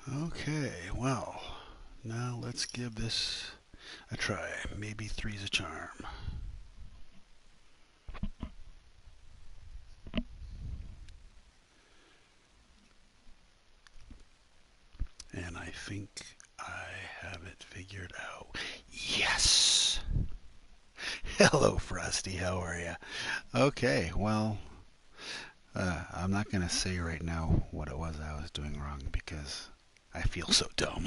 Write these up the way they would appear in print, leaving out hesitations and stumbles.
Okay, well, now let's give this a try. Maybe three's a charm. And I think I have it figured out. Yes! Hello, Frosty. How are you? Okay, well, I'm not going to say right now what it was I was doing wrong because I feel so dumb.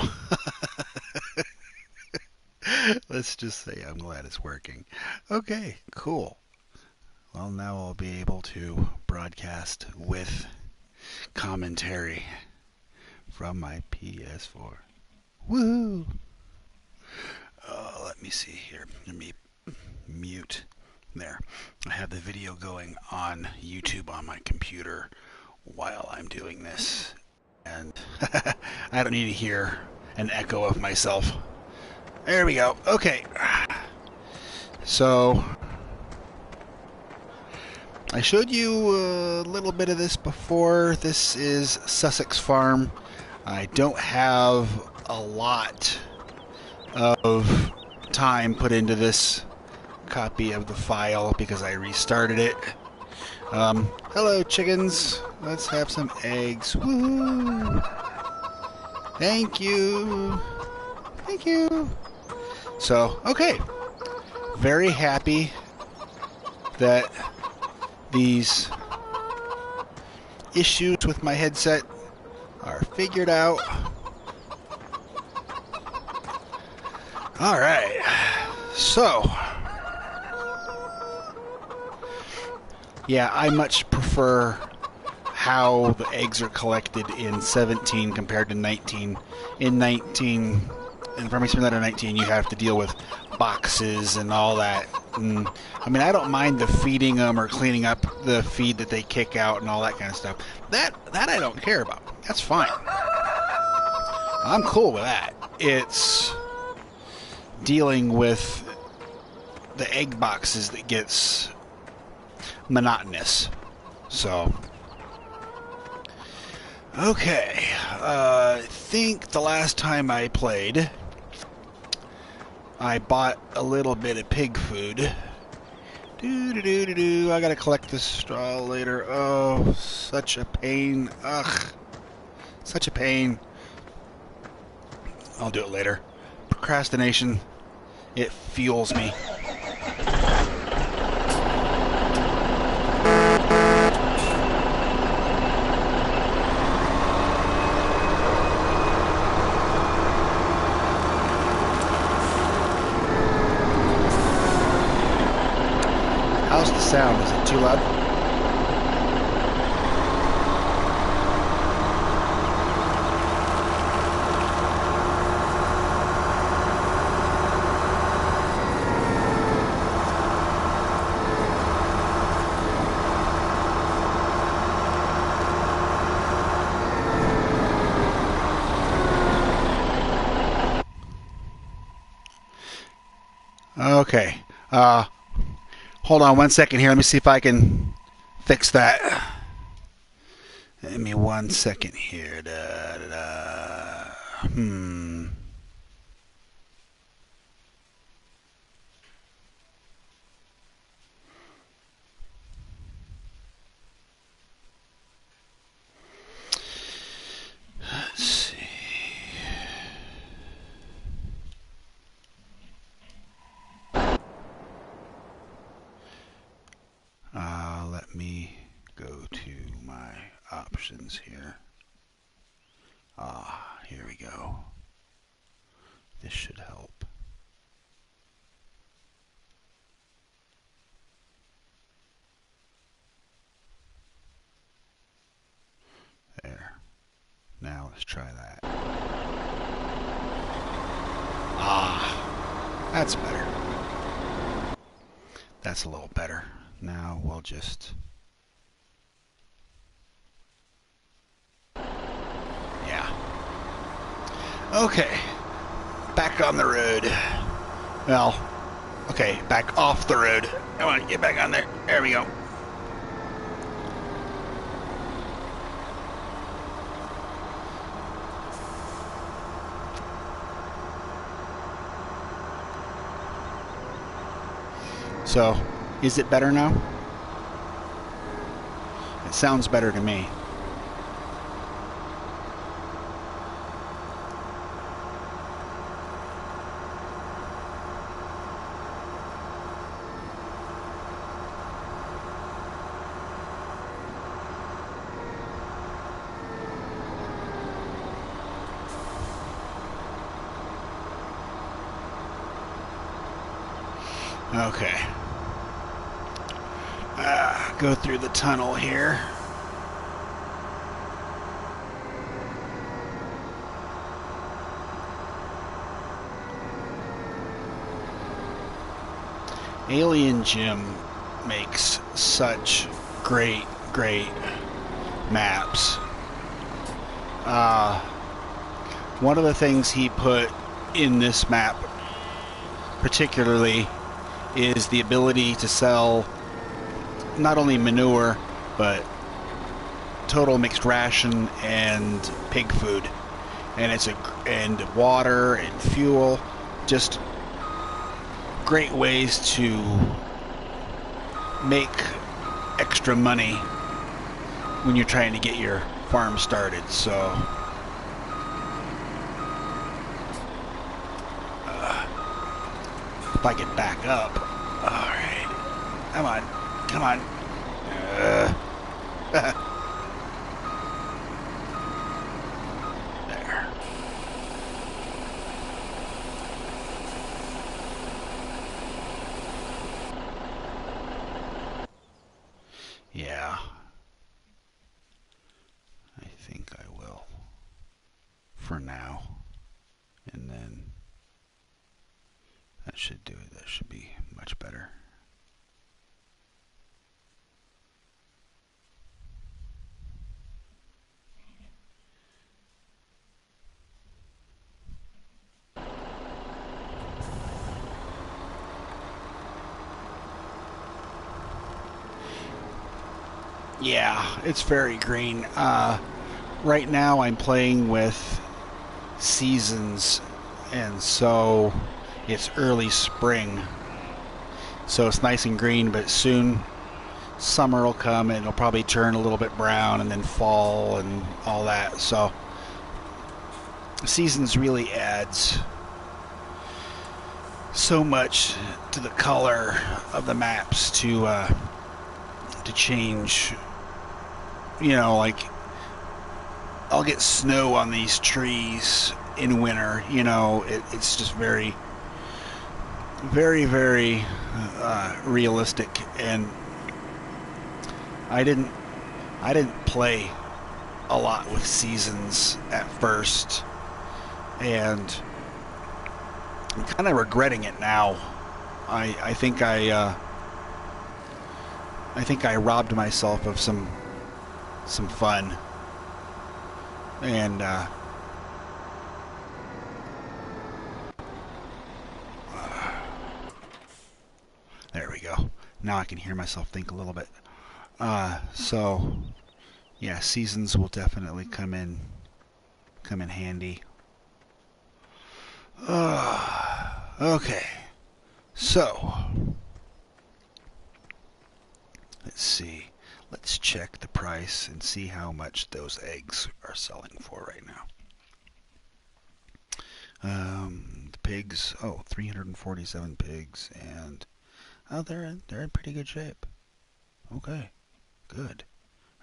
Let's just say I'm glad it's working. Okay, cool. Well, now I'll be able to broadcast with commentary from my PS4. Woohoo! Let me see here. Let me mute. There. I have the video going on YouTube on my computer while I'm doing this. And I don't need to hear an echo of myself. There we go. Okay. So, I showed you a little bit of this before. This is Sussex Farm. I don't have a lot of time put into this copy of the file because I restarted it. Hello, chickens. Let's have some eggs. Woo! Thank you. Thank you. So, okay. Very happy that these issues with my headset are figured out. All right. So, yeah, I much prefer how the eggs are collected in 17 compared to 19. In 19, in Farming Simulator 19, you have to deal with boxes and all that. And, I mean, I don't mind the feeding them or cleaning up the feed that they kick out and all that kind of stuff. That I don't care about. That's fine. I'm cool with that. It's dealing with the egg boxes that gets monotonous. So, okay. I think the last time I played, I bought a little bit of pig food. I gotta collect this straw later. Oh, such a pain. Ugh. Such a pain. I'll do it later. Procrastination. It fuels me. How's the sound? Is it too loud? Okay. Hold on 1 second here. Let me see if I can fix that. Give me 1 second here. Da, da, da. Let's see. Let me go to my options here. Here we go. This should help. There. Now let's try that. That's better. That's a little better. Now we'll just... Yeah. Okay. Back on the road. Well, okay, back off the road. I want to get back on there. There we go. So, is it better now? It sounds better to me. Okay. Go through the tunnel here. Alien Jim makes such great maps. One of the things he put in this map particularly is the ability to sell not only manure but total mixed ration and pig food, and and water and fuel, just great ways to make extra money when you're trying to get your farm started. So if I can back up. All right, come on. There. Yeah, I think I will for now, and then that should do it. That should be much better. Yeah, it's very green. Right now I'm playing with seasons, and so it's early spring. So it's nice and green, but soon summer will come and it'll probably turn a little bit brown, and then fall and all that. So seasons really adds so much to the color of the maps to change. You know, like I'll get snow on these trees in winter. You know, it's just very realistic. And I didn't play a lot with seasons at first, and I'm kind of regretting it now. I think I robbed myself of some fun, and there we go. Now I can hear myself think a little bit. So yeah, seasons will definitely come in handy. Okay, so let's see. Let's check the price and see how much those eggs are selling for right now. The pigs, 347 pigs, and they're in pretty good shape. Okay, good.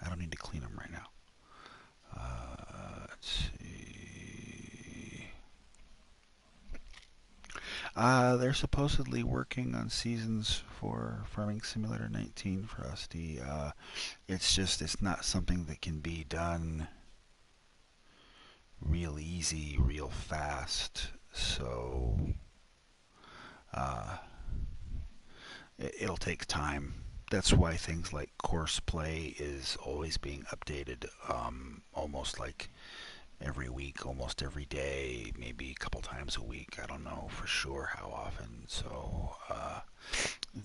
I don't need to clean them right now. Let's see. They're supposedly working on seasons for Farming Simulator 19, Frosty. It's not something that can be done real easy, real fast. So it'll take time. That's why things like course play is always being updated, almost like every week, almost every day, maybe a couple times a week. I don't know for sure how often. So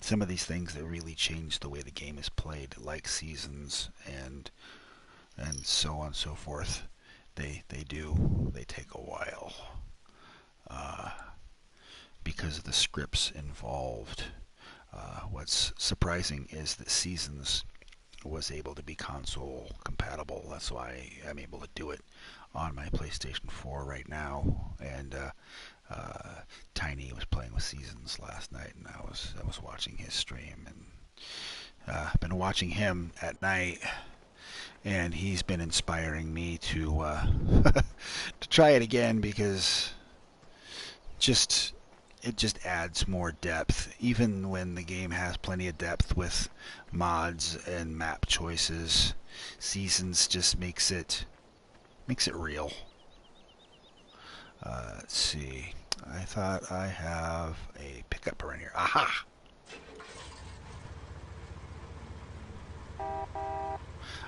some of these things that really change the way the game is played, like seasons and so on and so forth, they take a while because of the scripts involved. What's surprising is that Seasons was able to be console compatible. That's why I'm able to do it on my PlayStation 4 right now. And Tiny was playing with Seasons last night, and I was watching his stream, and I've been watching him at night, and he's been inspiring me to to try it again because just it just adds more depth, even when the game has plenty of depth with mods and map choices. Seasons just makes it real. Let's see. I thought I have a pickup around here. Aha!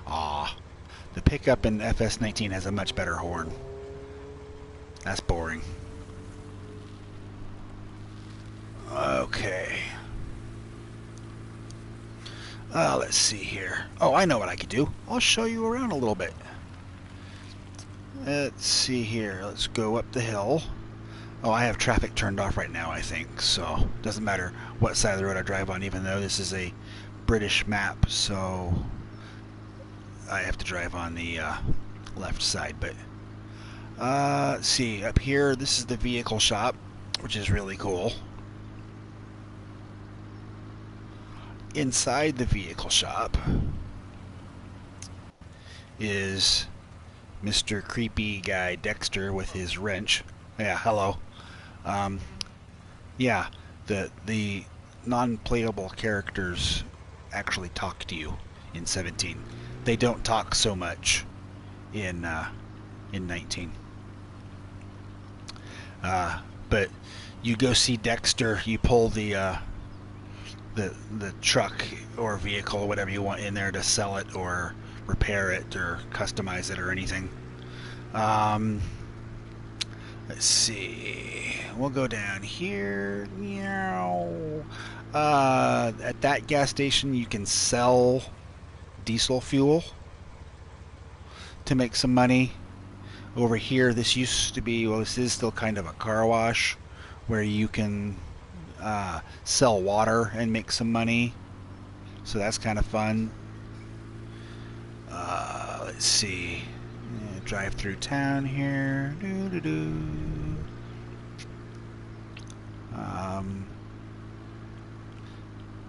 Ah, the pickup in FS19 has a much better horn. That's boring. Okay. Let's see here. Oh, I know what I could do. I'll show you around a little bit. Let's see here. Let's go up the hill. Oh, I have traffic turned off right now, I think, so it doesn't matter what side of the road I drive on, even though this is a British map, so I have to drive on the left side. But let's see, up here, this is the vehicle shop, which is really cool. Inside the vehicle shop is Mr. Creepy Guy Dexter with his wrench. Yeah, hello. Yeah, the non-playable characters actually talk to you in 17. They don't talk so much in 19. But you go see Dexter, you pull the truck or vehicle or whatever you want in there to sell it or repair it or customize it or anything. Let's see. We'll go down here. At that gas station, you can sell diesel fuel to make some money. Over here, this used to be, well, this is still kind of a car wash where you can sell water and make some money. So that's kind of fun. Let's see. Drive through town here.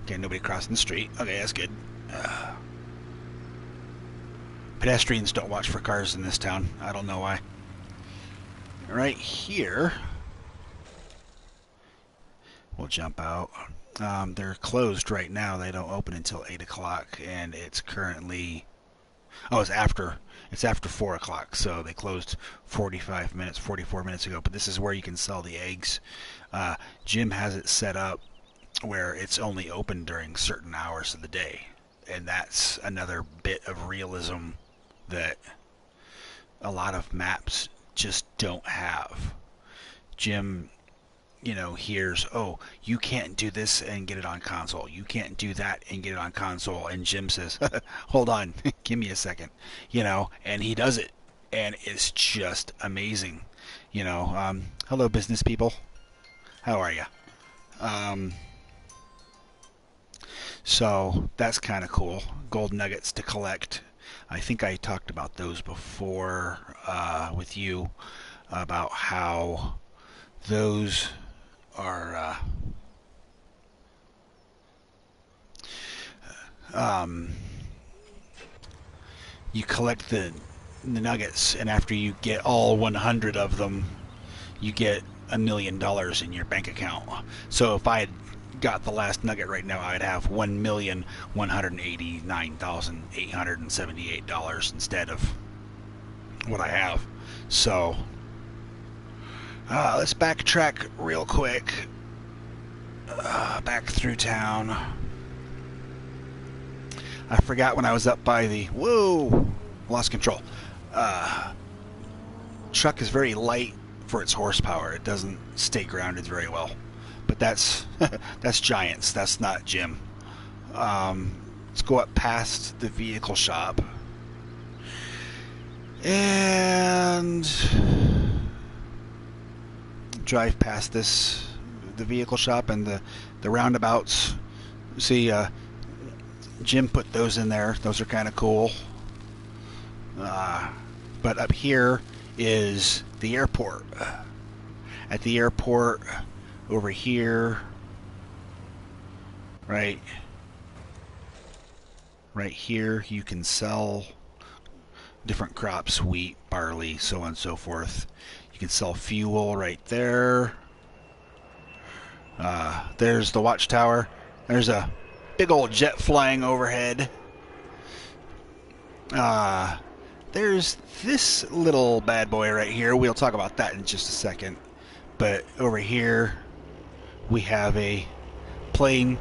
Okay, nobody crossing the street. Okay, that's good. Pedestrians don't watch for cars in this town. I don't know why. Right here, we'll jump out. They're closed right now. They don't open until 8 o'clock, and it's currently... Oh, it's after 4 o'clock, so they closed 44 minutes ago. But this is where you can sell the eggs. Jim has it set up where it's only open during certain hours of the day. And that's another bit of realism that a lot of maps just don't have. Jim, hears, oh, you can't do this and get it on console. You can't do that and get it on console. And Jim says, hold on, give me a second. And he does it. And it's just amazing. Hello, business people. How are you? So that's kind of cool. Gold nuggets to collect. I think I talked about those before with you, about how those are you collect the nuggets, and after you get all 100 of them, you get $1 million in your bank account. So if I had got the last nugget right now, I'd have $1,189,878 instead of what I have. So let's backtrack real quick. Back through town. I forgot when I was up by the... Whoa! Lost control. Truck is very light for its horsepower. It doesn't stay grounded very well. But that's that's Giants. That's not Jim. Let's go up past the vehicle shop. And drive past the vehicle shop and the roundabouts See, Jim put those in there. Those are kind of cool. But up here is the airport. At the airport, over here, right here, you can sell different crops, wheat, barley, so on and so forth. You can sell fuel right there. There's the watchtower. There's a big old jet flying overhead. There's this little bad boy right here. We'll talk about that in just a second. But over here, we have a plane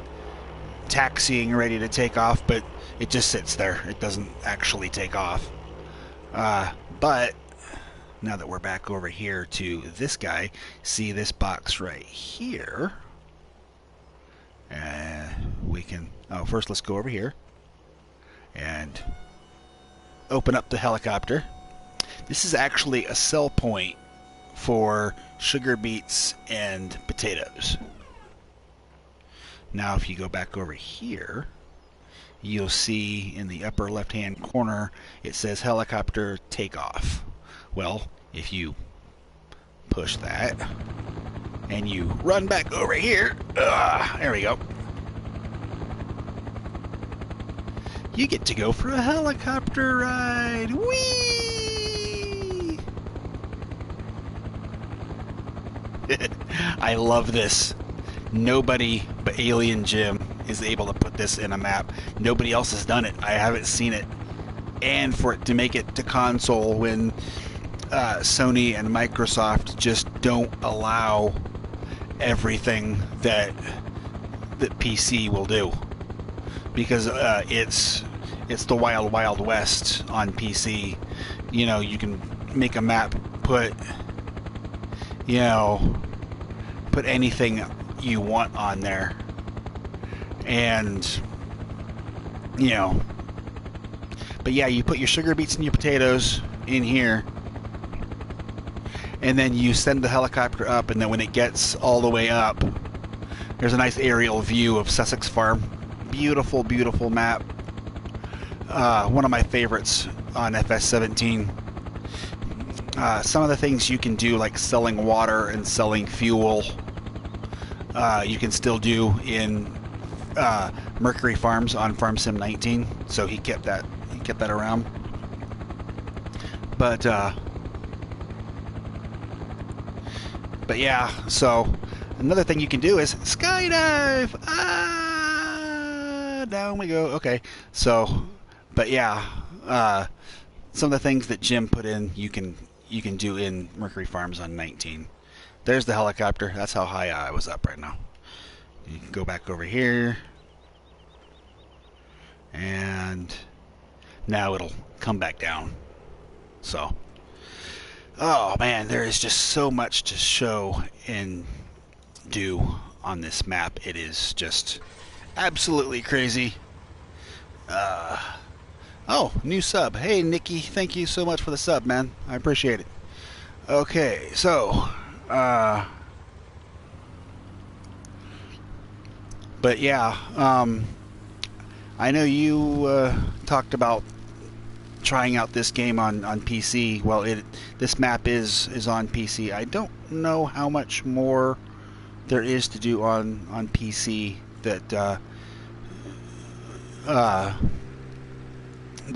taxiing, ready to take off, but it just sits there. It doesn't actually take off. But now that we're back over here to this guy, see this box right here? We can, first let's go over here and open up the helicopter. This is actually a sell point for sugar beets and potatoes. Now if you go back over here, you'll see in the upper left hand corner it says helicopter takeoff. Well, if you push that and you run back over here, there we go, you get to go for a helicopter ride. Whee! I love this. Nobody but Alien Jim is able to put this in a map. Nobody else has done it. I haven't seen it. And for it to make it to console when Sony and Microsoft just don't allow everything that PC will do. Because it's the wild, wild west on PC. You know, you can make a map, put anything you want on there, and but yeah, you put your sugar beets and your potatoes in here, and then you send the helicopter up, and then when it gets all the way up, there's a nice aerial view of Sussex Farm. Beautiful, beautiful map. One of my favorites on FS17. Some of the things you can do, like selling water and selling fuel, you can still do in Mercury Farms on Farm Sim 19. So he kept that around. But yeah. So another thing you can do is skydive. Down we go. Okay. So, but yeah, some of the things that Jim put in, you can do in Mercury Farms on 19. There's the helicopter. That's how high I was up right now. You can go back over here, and now it'll come back down. So, oh man, there is just so much to show and do on this map. It is just absolutely crazy. Oh, new sub. Hey, Nikki, thank you so much for the sub, man. I appreciate it. Okay, so, but yeah, I know you talked about trying out this game on PC. Well, this map is on PC. I don't know how much more there is to do on PC that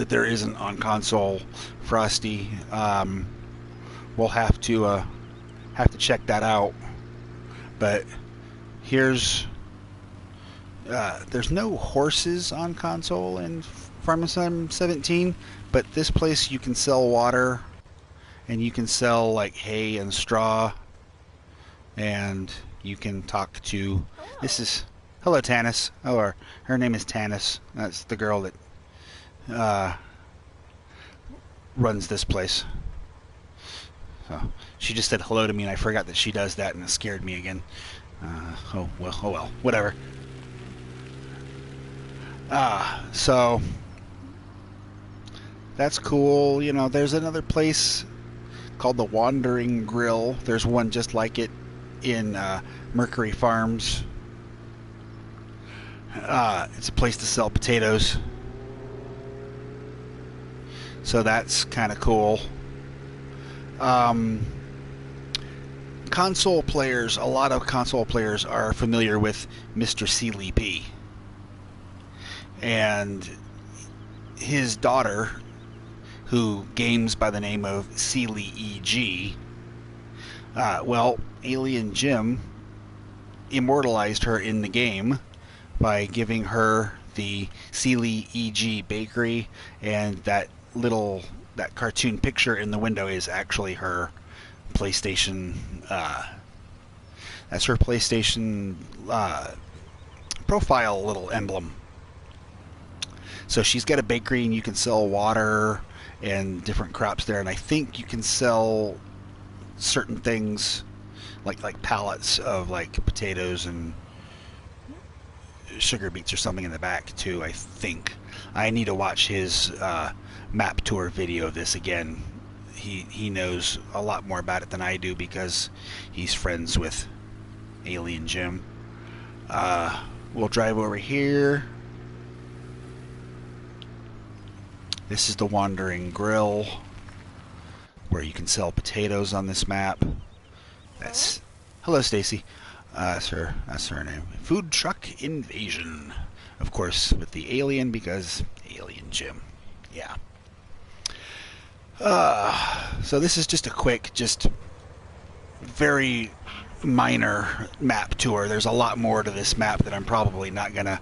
there isn't on console. Frosty, we'll have to check that out. But here's there's no horses on console in Farm Sim 17, but this place you can sell water, and you can sell like hay and straw, and you can talk to. This is hello Tanis. Oh, her name is Tanis. That's the girl that runs this place. So she just said hello to me, and I forgot that she does that, and it scared me again. Oh well, whatever. So that's cool. You know, there's another place called the Wandering Grill. There's one just like it in Mercury Farms. It's a place to sell potatoes. So that's kind of cool. Console players, a lot of console players are familiar with Mr. Sealy P. And his daughter, who games by the name of Sealy EG, Alien Jim immortalized her in the game by giving her the Sealy EG bakery, and that cartoon picture in the window is actually her PlayStation. That's her PlayStation profile little emblem. So she's got a bakery, and you can sell water and different crops there, and I think you can sell certain things like pallets of like potatoes and sugar beets or something in the back too. I think I need to watch his map tour video of this again. He knows a lot more about it than I do because he's friends with Alien Jim. We'll drive over here. This is the Wandering Grill, where you can sell potatoes on this map. That's hello, Stacy. That's her name. Food Truck Invasion, of course, with the alien because Alien Jim. Yeah. So this is just a quick, just very minor map tour. There's a lot more to this map that I'm probably not gonna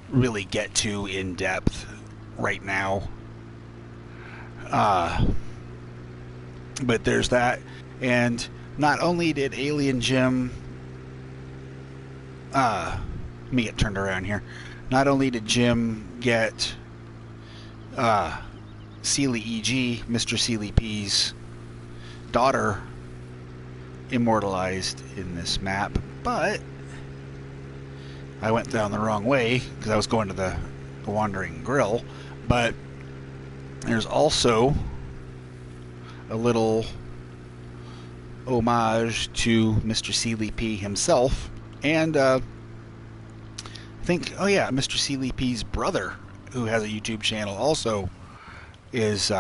really get to in depth right now. But there's that, and not only did Alien Jim, let me get turned around here. Not only did Jim get Sealy EG, Mr. Sealy P's daughter, immortalized in this map, but I went down the wrong way because I was going to the Wandering Grill, but there's also a little homage to Mr. Sealy P himself, and I think, Mr. Sealy P's brother, who has a YouTube channel, also is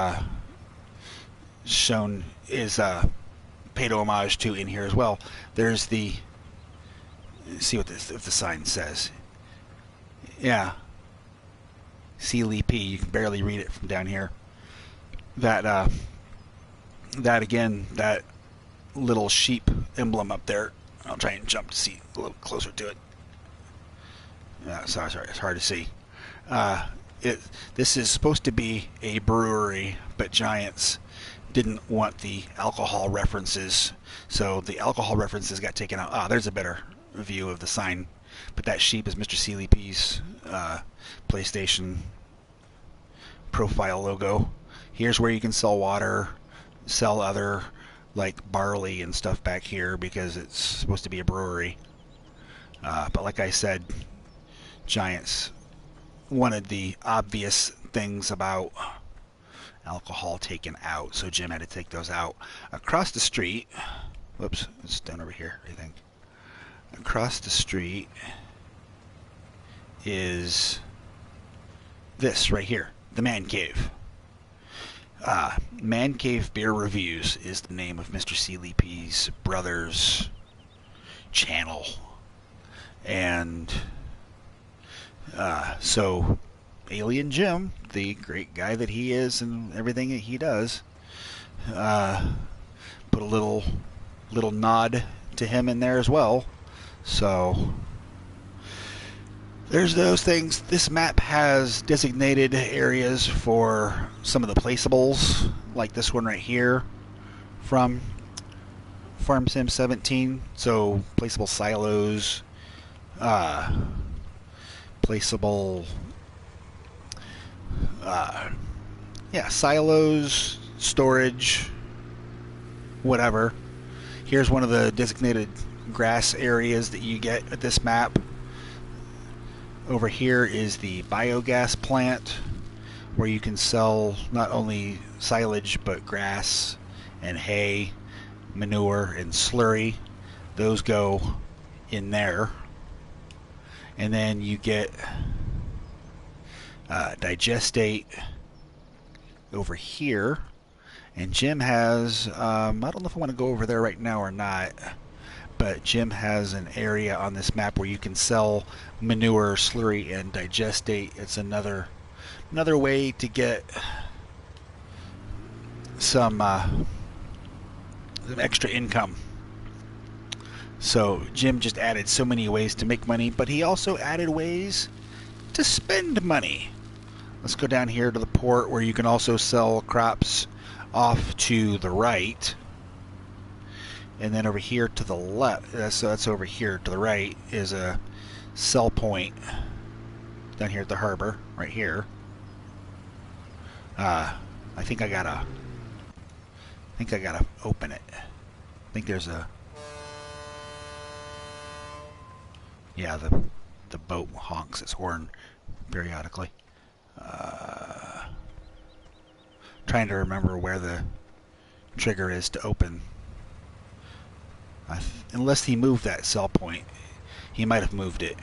paid homage to in here as well. There's the, see what if the sign says. Yeah, Sealy P. You can barely read it from down here. That again, that little sheep emblem up there. I'll try and jump to see a little closer to it. Sorry, it's hard to see. This is supposed to be a brewery, but Giants didn't want the alcohol references, so the alcohol references got taken out. There's a better view of the sign. But that sheep is Mr. Sealy P's PlayStation profile logo. Here's where you can sell water, sell other like barley and stuff back here because it's supposed to be a brewery. But like I said, Giants wanted the obvious things about alcohol taken out, so Jim had to take those out. Across the street, whoops, it's down over here, I think. Across the street is this right here, the Man Cave. Man Cave Beer Reviews is the name of Mr. Sealy P's brother's channel. And so Alien Jim, the great guy that he is and everything that he does, put a little nod to him in there as well. So there's those things. This map has designated areas for some of the placeables, like this one right here from Farm Sim 17. So placeable silos, placeable silos, storage, whatever. Here's one of the designated grass areas that you get at this map. Over here is the biogas plant, where you can sell not only silage but grass and hay, manure and slurry. Those go in there. And then you get digestate over here. And Jim has, I don't know if I want to go over there right now or not, but Jim has an area on this map where you can sell manure, slurry, and digestate. It's another way to get some extra income. So Jim just added so many ways to make money, but he also added ways to spend money. Let's go down here to the port where you can also sell crops off to the right. And then over here to the left, so that's over here to the right, is a sell point down here at the harbor, right here. I think I gotta open it. I think there's a, yeah, the boat honks its horn periodically. Trying to remember where the trigger is to open. Unless he moved that sell point, he might have moved it,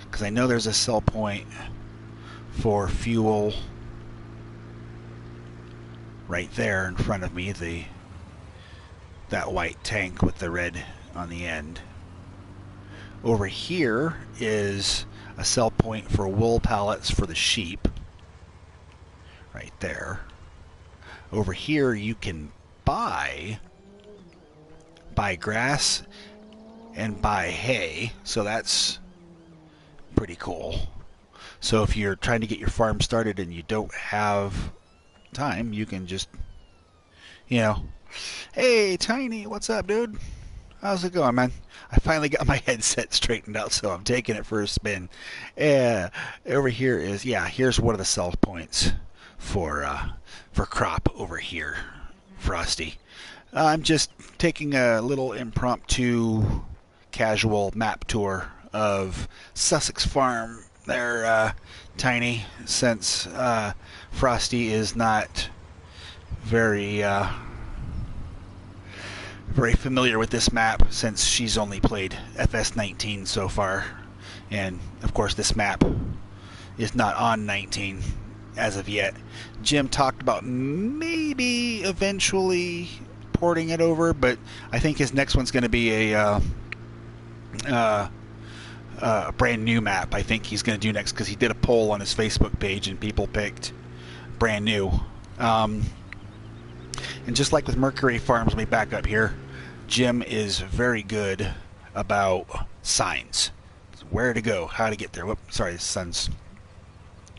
because I know there's a sell point for fuel right there in front of me, that white tank with the red on the end. Over here is a sell point for wool pallets for the sheep, right there. Over here you can buy grass and buy hay, so that's pretty cool. So if you're trying to get your farm started and you don't have time, you can just, hey Tiny, what's up, dude? How's it going, man? I finally got my headset straightened out, so I'm taking it for a spin. Over here is, here's one of the sell points for crop over here, Frosty. I'm just taking a little impromptu, casual map tour of Sussex Farm there, Tiny, since Frosty is not very familiar with this map, since she's only played FS19 so far. And, of course, this map is not on 19 as of yet. Jim talked about maybe eventually porting it over, but I think his next one's going to be a brand new map. I think he's going to do next, because he did a poll on his Facebook page and people picked brand new. And just like with Mercury Farms, let me back up here. Jim is very good about signs. Where to go, how to get there. Whoop, sorry, the sun's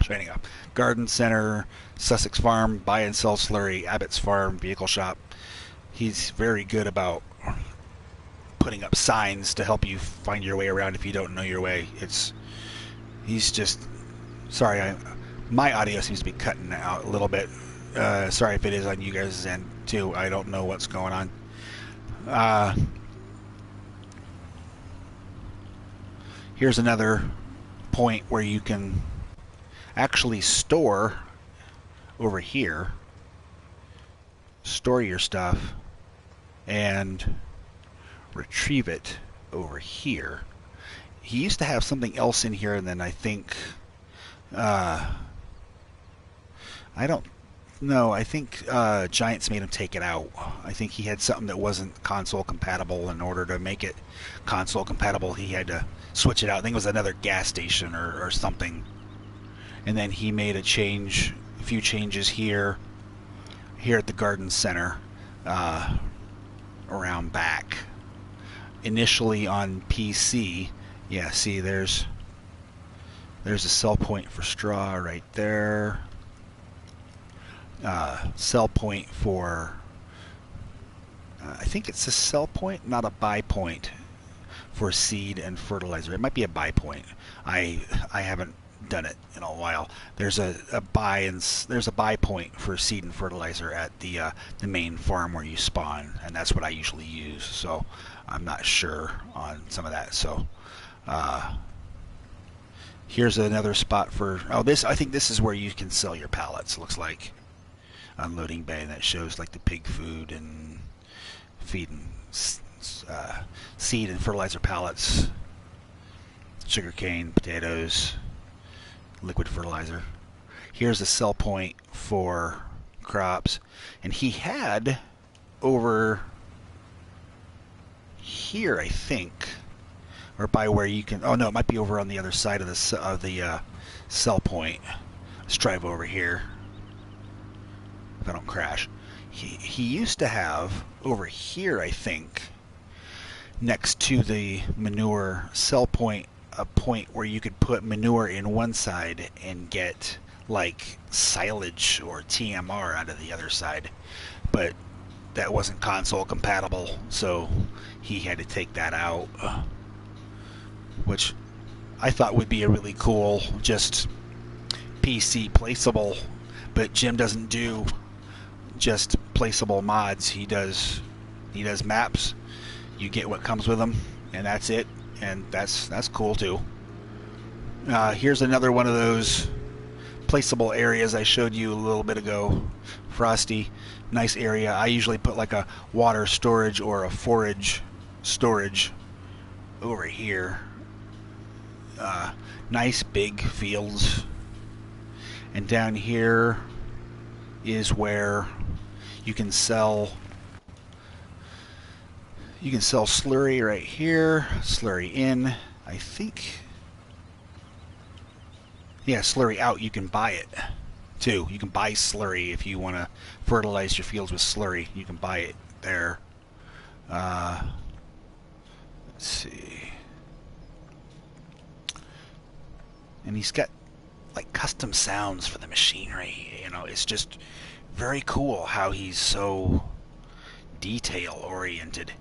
shining up. Garden Center, Sussex Farm, buy and sell slurry, Abbott's Farm, vehicle shop. He's very good about putting up signs to help you find your way around if you don't know your way. He's just, sorry, my audio seems to be cutting out a little bit. Sorry if it is on you guys' end too. I don't know what's going on. Here's another point where you can actually store over here. Store your stuff and retrieve it over here. He used to have something else in here, and then I think I don't know. I think Giants made him take it out. I think he had something that wasn't console compatible. In order to make it console compatible, he had to switch it out. I think it was another gas station or something. And then he made a few changes here at the Garden Center, around back. Initially on PC, see, there's a sell point for straw right there. Sell point for, I think it's a sell point, not a buy point, for seed and fertilizer. It might be a buy point. I haven't done it in a while. There's a buy point for seed and fertilizer at the main farm where you spawn, and that's what I usually use. So I'm not sure on some of that. So here's another spot for, I think this is where you can sell your pallets. Looks like unloading bay, and that shows like the pig food and feed and seed and fertilizer pallets sugarcane, potatoes, liquid fertilizer. Here's a sell point for crops, and he had over here, I think, or by where you can. Oh no, it might be over on the other side of the sell point. Let's drive over here. If I don't crash, he used to have over here, I think, next to the manure sell point, a point where you could put manure in one side and get like silage or TMR out of the other side, but that wasn't console compatible, so he had to take that out, which I thought would be a really cool just PC placeable, but Jim doesn't do just placeable mods. He does maps. You get what comes with them, and that's it, and that's cool too. Here's another one of those placeable areas I showed you a little bit ago. Frosty, nice area. I usually put like a water storage or a forage storage over here. Nice big fields, and down here is where you can sell slurry right here, slurry in, I think. Yeah, slurry out, you can buy it too. You can buy slurry if you want to fertilize your fields with slurry. You can buy it there. Let's see. And he's got like custom sounds for the machinery. You know, it's just very cool how he's so detail oriented.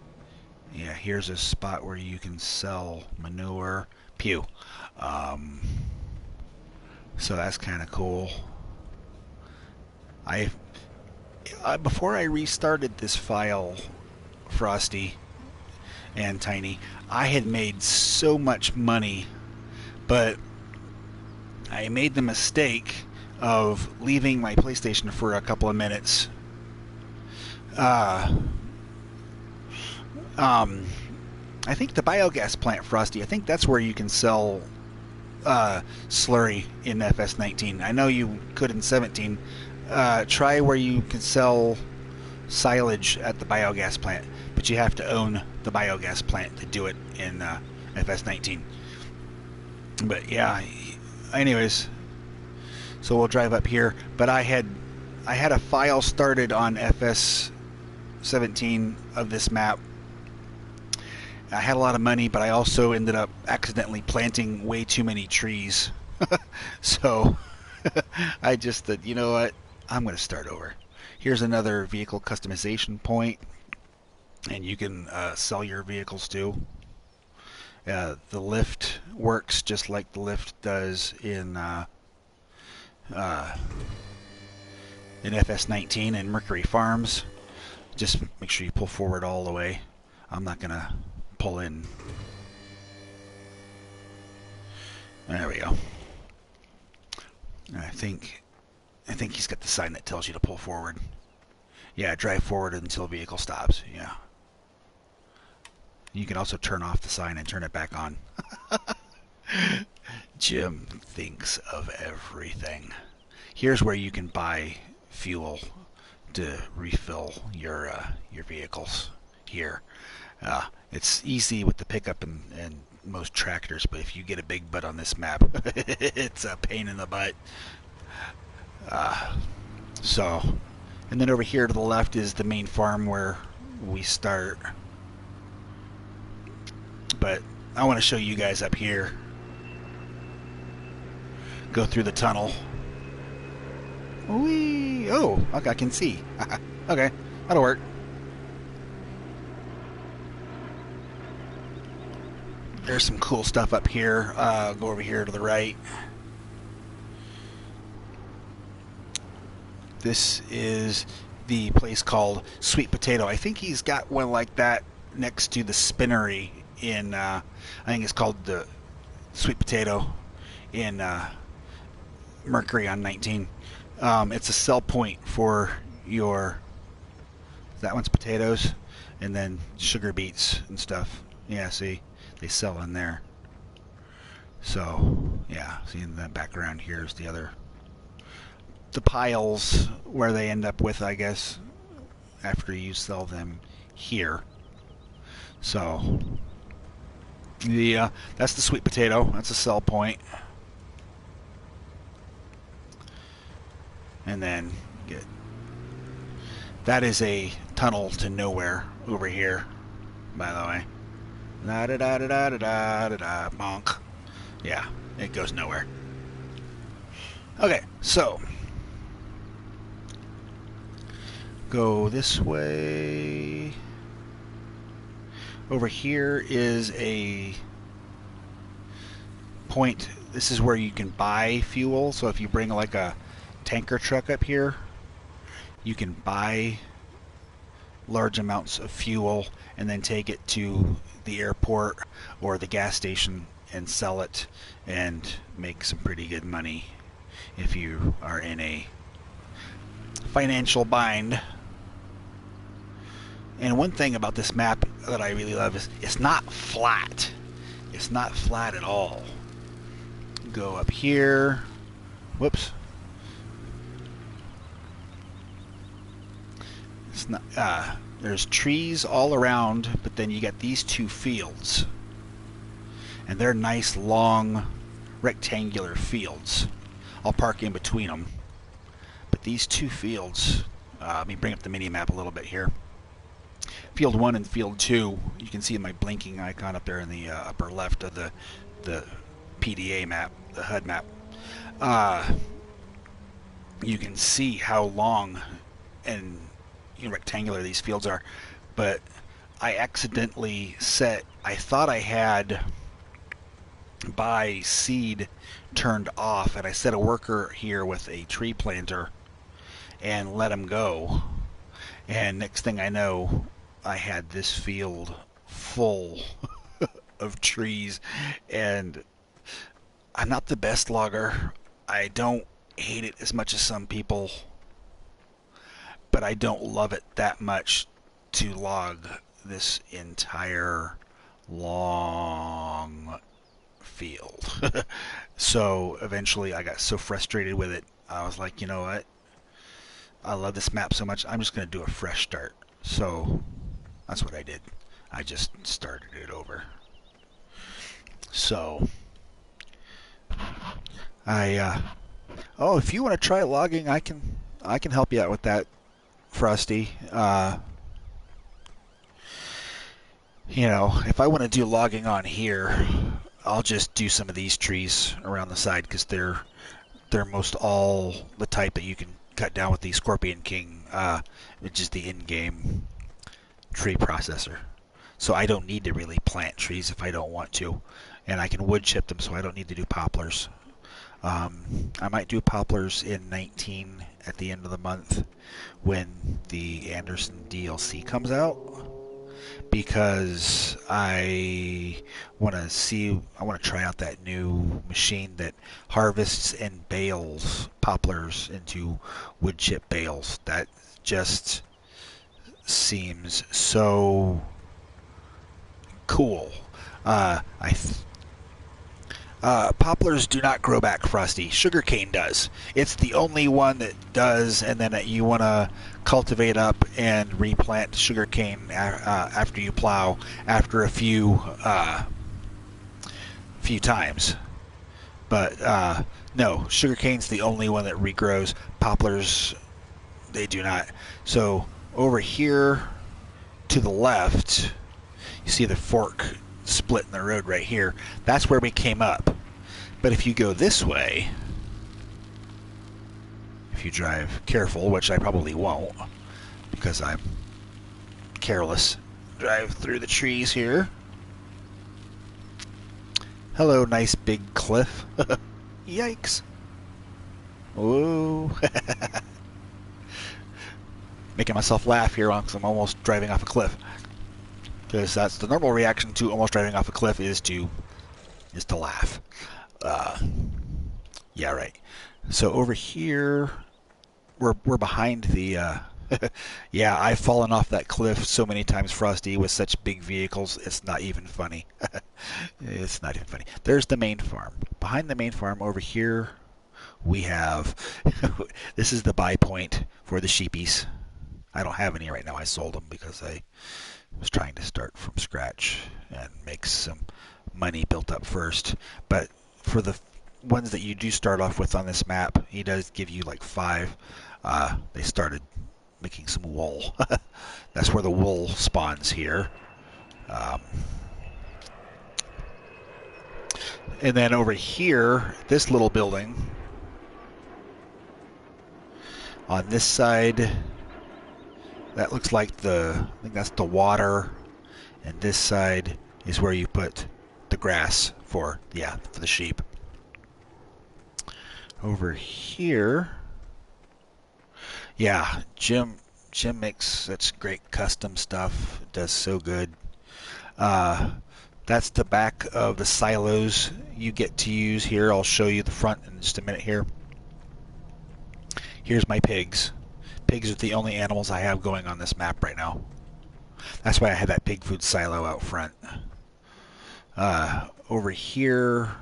Yeah, here's a spot where you can sell manure. Pew. So that's kind of cool. Before I restarted this file, Frosty and Tiny, I had made so much money, but I made the mistake of leaving my PlayStation for a couple of minutes. I think the biogas plant, Frosty, I think that's where you can sell slurry in FS19. I know you could in 17. Try where you can sell silage at the biogas plant, but you have to own the biogas plant to do it in FS19. But yeah, anyways, so we'll drive up here. But I had a file started on FS17 of this map. I had a lot of money, but I also ended up accidentally planting way too many trees. So I just thought, you know what, I'm going to start over. Here's another vehicle customization point, and you can sell your vehicles too. The lift works just like the lift does in FS19 and Mercury Farms. Just make sure you pull forward all the way. I'm not going to pull in. There we go. I think he's got the sign that tells you to pull forward. Yeah, drive forward until vehicle stops. Yeah. You can also turn off the sign and turn it back on. Jim thinks of everything. Here's where you can buy fuel to refill your vehicles here. It's easy with the pickup and most tractors, but if you get a big butt on this map, it's a pain in the butt. And then over here to the left is the main farm where we start. But I want to show you guys up here. Go through the tunnel. Whee! Oh, okay, I can see. Okay, that'll work. There's some cool stuff up here. Go over here to the right. This is the place called Sweet Potato. I think he's got one like that next to the spinnery in, I think it's called the Sweet Potato in Mercury on 19. It's a sell point for your, that one's potatoes, and then sugar beets and stuff. Yeah, see, they sell in there. So, yeah, see in the background here's the piles where they end up with, I guess, after you sell them here. So, that's the sweet potato. That's a sell point. And then that is a tunnel to nowhere over here, by the way. Da da da da da da da da bonk. Yeah, it goes nowhere. Okay, so go this way. Over here is a point. This is where you can buy fuel. So if you bring like a tanker truck up here, you can buy large amounts of fuel and then take it to the airport or the gas station and sell it and make some pretty good money if you are in a financial bind. And one thing about this map that I really love is it's not flat. It's not flat at all. Go up here. Whoops. It's not. There's trees all around, but then you got these two fields, and they're nice, long, rectangular fields. I'll park in between them. But these two fields. Let me bring up the mini map a little bit here. Field 1 and Field 2, you can see my blinking icon up there in the upper left of the PDA map, the HUD map. You can see how long and rectangular these fields are, but I accidentally I thought I had buy seed turned off, and I set a worker here with a tree planter and let him go. And next thing I know, I had this field full of trees, and I'm not the best logger. I don't hate it as much as some people, but I don't love it that much to log this entire long field. So eventually I got so frustrated with it, I was like, you know what? I love this map so much, I'm just going to do a fresh start. So that's what I did. I just started it over. So if you want to try logging, I can help you out with that, Frosty. If I want to do logging on here, I'll just do some of these trees around the side because they're most all the type that you can cut down with the Scorpion King, which is the in-game tree processor. So I don't need to really plant trees if I don't want to, and I can wood chip them, so I don't need to do poplars. I might do poplars in 19 at the end of the month when the Anderson DLC comes out, because I want to try out that new machine that harvests and bales poplars into wood chip bales. That just seems so cool. Poplars do not grow back, Frosty. Sugarcane does. It's the only one that does, and then you want to cultivate up and replant sugarcane after you plow after a few times. But no, sugarcane's the only one that regrows. Poplars, they do not. So over here to the left, you see the fork split in the road right here. That's where we came up. But if you go this way, if you drive careful, which I probably won't because I'm careless, drive through the trees here. Hello, nice big cliff. Yikes. Whoa. Making myself laugh here because I'm almost driving off a cliff. Because that's the normal reaction to almost driving off a cliff is to laugh. Yeah, right. So over here, we're behind the. Yeah, I've fallen off that cliff so many times, Frosty, with such big vehicles. It's not even funny. It's not even funny. There's the main farm. Behind the main farm over here, we have, this is the buy point for the sheepies. I don't have any right now. I sold them because I was trying to start from scratch and make some money built up first. But for the ones that you do start off with on this map, he does give you like 5. They started making some wool. That's where the wool spawns here. And then over here, this little building, on this side, that looks like I think that's the water. And this side is where you put the grass for the sheep. Over here, yeah, Jim makes such great custom stuff. It does so good. That's the back of the silos you get to use here. I'll show you the front in just a minute here. Here's my pigs. Pigs are the only animals I have going on this map right now. That's why I had that pig food silo out front. Over here,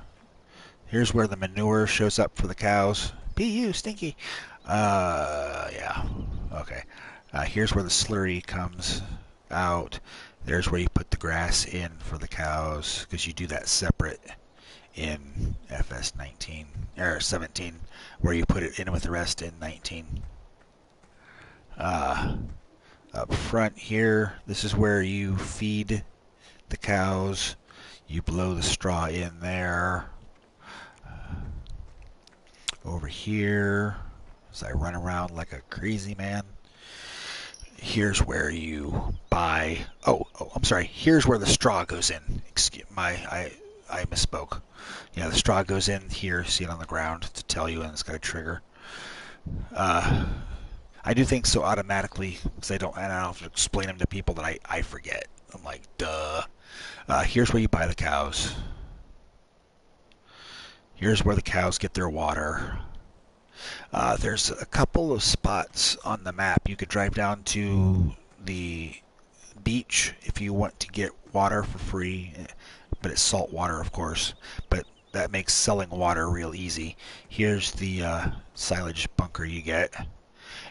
here's where the manure shows up for the cows. P.U. Stinky. Yeah. Okay. Here's where the slurry comes out. There's where you put the grass in for the cows, because you do that separate in FS 19 or 17, where you put it in with the rest in 19. Up front here, this is where you feed the cows. You blow the straw in there. Over here, as I run around like a crazy man, here's where you buy. Oh, I'm sorry. Here's where the straw goes in. Excuse I misspoke. Yeah, the straw goes in here. See it on the ground to tell you, and it's got a trigger. I do things so automatically because I don't have to explain them to people that I forget. I'm like, duh. Here's where you buy the cows. Here's where the cows get their water. There's a couple of spots on the map. You could drive down to the beach if you want to get water for free, but it's salt water, of course. But that makes selling water real easy. Here's the silage bunker you get.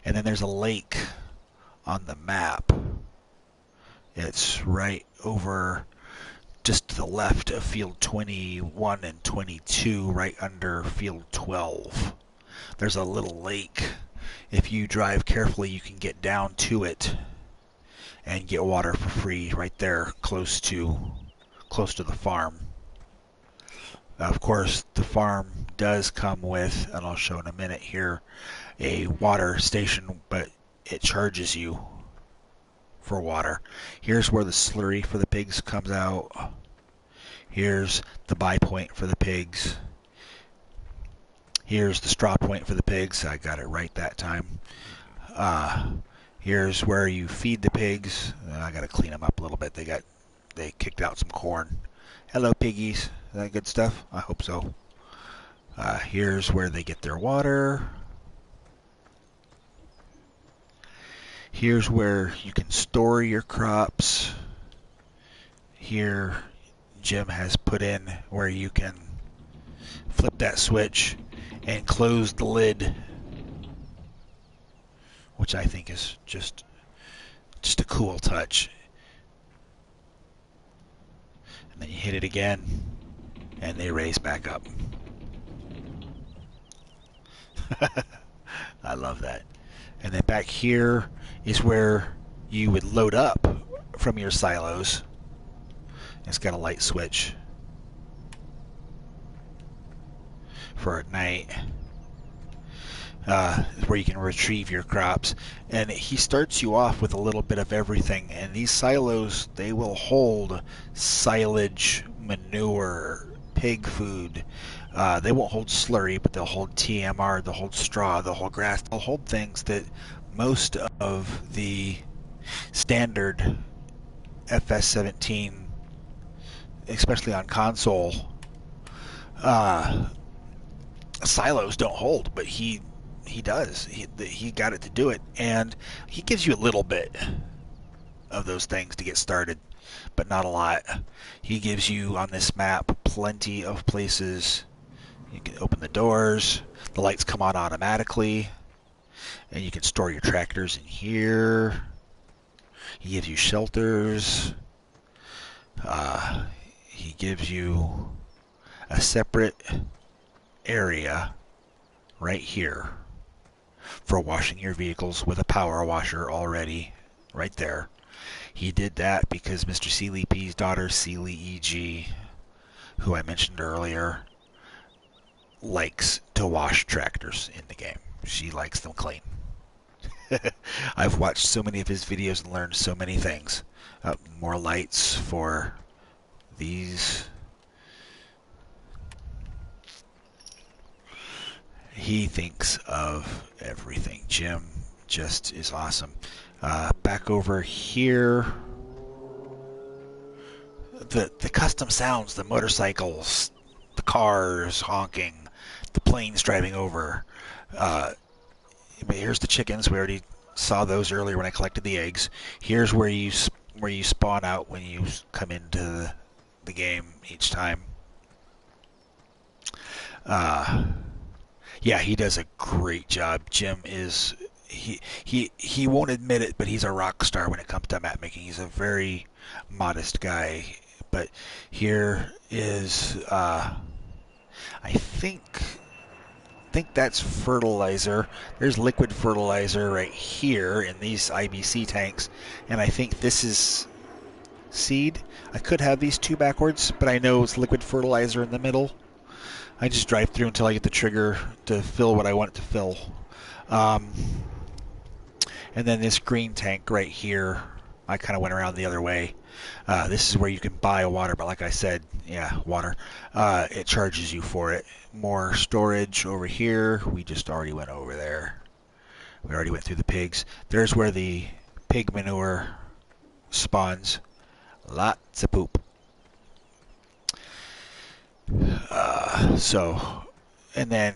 And then there's a lake on the map. It's right over just to the left of field 21 and 22, right under field 12. There's a little lake. If you drive carefully, you can get down to it and get water for free right there, close to the farm. Of course, the farm does come with, and I'll show in a minute here, a water station, but it charges you for water. Here's where the slurry for the pigs comes out. Here's the buy point for the pigs. Here's the straw point for the pigs. I got it right that time. Here's where you feed the pigs. I got to clean them up a little bit. They kicked out some corn. Hello, piggies. Is that good stuff? I hope so. Here's where they get their water. Here's where you can store your crops. Here, Jim has put in where you can flip that switch and close the lid, which I think is just a cool touch. And then you hit it again, and they raise back up. I love that. And then back here is where you would load up from your silos. It's got a light switch for at night, where you can retrieve your crops. And he starts you off with a little bit of everything. And these silos, they will hold silage, manure, pig food. They won't hold slurry, but they'll hold TMR, they'll hold straw, they'll hold grass, they'll hold things that most of the standard FS17, especially on console, silos don't hold, but he does. He got it to do it, and he gives you a little bit of those things to get started. but not a lot. He gives you on this map plenty of places. You can open the doors, the lights come on automatically, and you can store your tractors in here. He gives you shelters. He gives you a separate area right here for washing your vehicles with a power washer already right there. He did that because Mr. Seeley P's daughter, Seeley E.G., who I mentioned earlier, likes to wash tractors in the game. She likes them clean. I've watched so many of his videos and learned so many things. More lights for these. He thinks of everything. Jim just is awesome. Back over here, the custom sounds, the motorcycles, the cars honking, the planes driving over. Here's the chickens. We already saw those earlier when I collected the eggs. Here's where you spawn out when you come into the game each time. Yeah, he does a great job. Jim is he won't admit it, but he's a rock star when it comes to map making. He's a very modest guy. But here is I think that's fertilizer. There's liquid fertilizer right here in these IBC tanks, and I think this is seed. I could have these two backwards, but I know it's liquid fertilizer in the middle. I just drive through until I get the trigger to fill what I want it to fill. And then this green tank right here, I kind of went around the other way. This is where you can buy water, but like I said, yeah, water. It charges you for it. More storage over here. We just already went over there. We already went through the pigs. There's where the pig manure spawns. Lots of poop. And then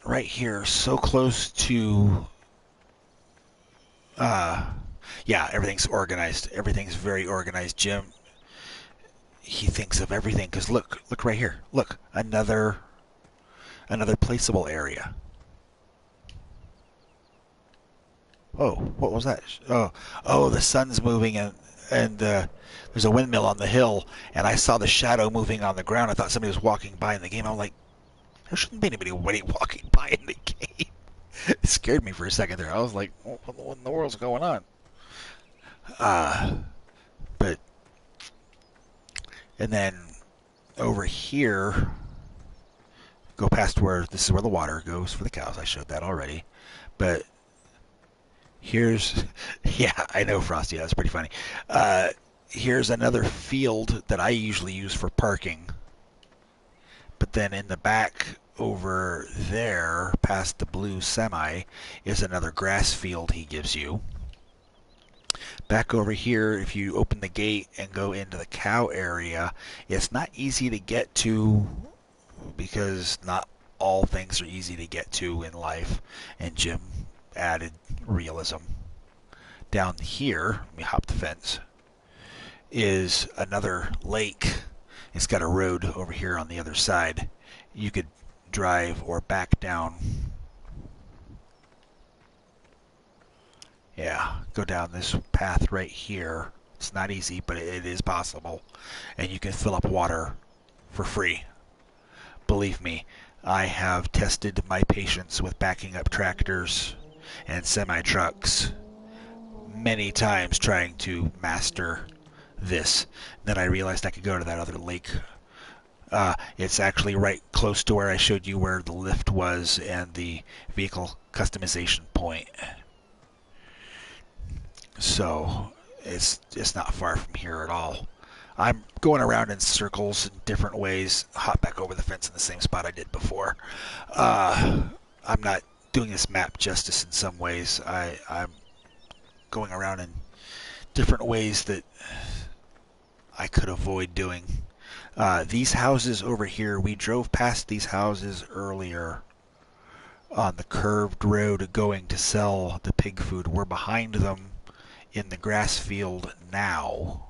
right here, so close to, yeah, everything's organized. Everything's very organized. Jim, he thinks of everything, because look right here. Look, another placeable area. Oh, what was that? Oh, the sun's moving, and there's a windmill on the hill, and I saw the shadow moving on the ground. I thought somebody was walking by in the game. I'm like, there shouldn't be anybody walking by in the game. It scared me for a second there. I was like, what in the world's going on? But, and then over here, go past where, this is where the water goes for the cows. I showed that already. But here's, yeah, I know, Frosty, that's pretty funny. Here's another field that I usually use for parking. But then in the back over there, past the blue semi, is another grass field he gives you. Back over here, if you open the gate and go into the cow area, it's not easy to get to, because not all things are easy to get to in life, and Jim added realism. Down here, let me hop the fence, is another lake. It's got a road over here on the other side. You could drive or back down. Yeah, go down this path right here. It's not easy, but it is possible. And you can fill up water for free. Believe me, I have tested my patience with backing up tractors and semi-trucks many times trying to master this. Then I realized I could go to that other lake. It's actually right close to where I showed you where the lift was and the vehicle customization point. So it's not far from here at all. I'm going around in circles in different ways, hop back over the fence in the same spot I did before. I'm not doing this map justice in some ways. I'm going around in different ways that I could avoid doing. These houses over here, we drove past these houses earlier on the curved road going to sell the pig food. We're behind them in the grass field now.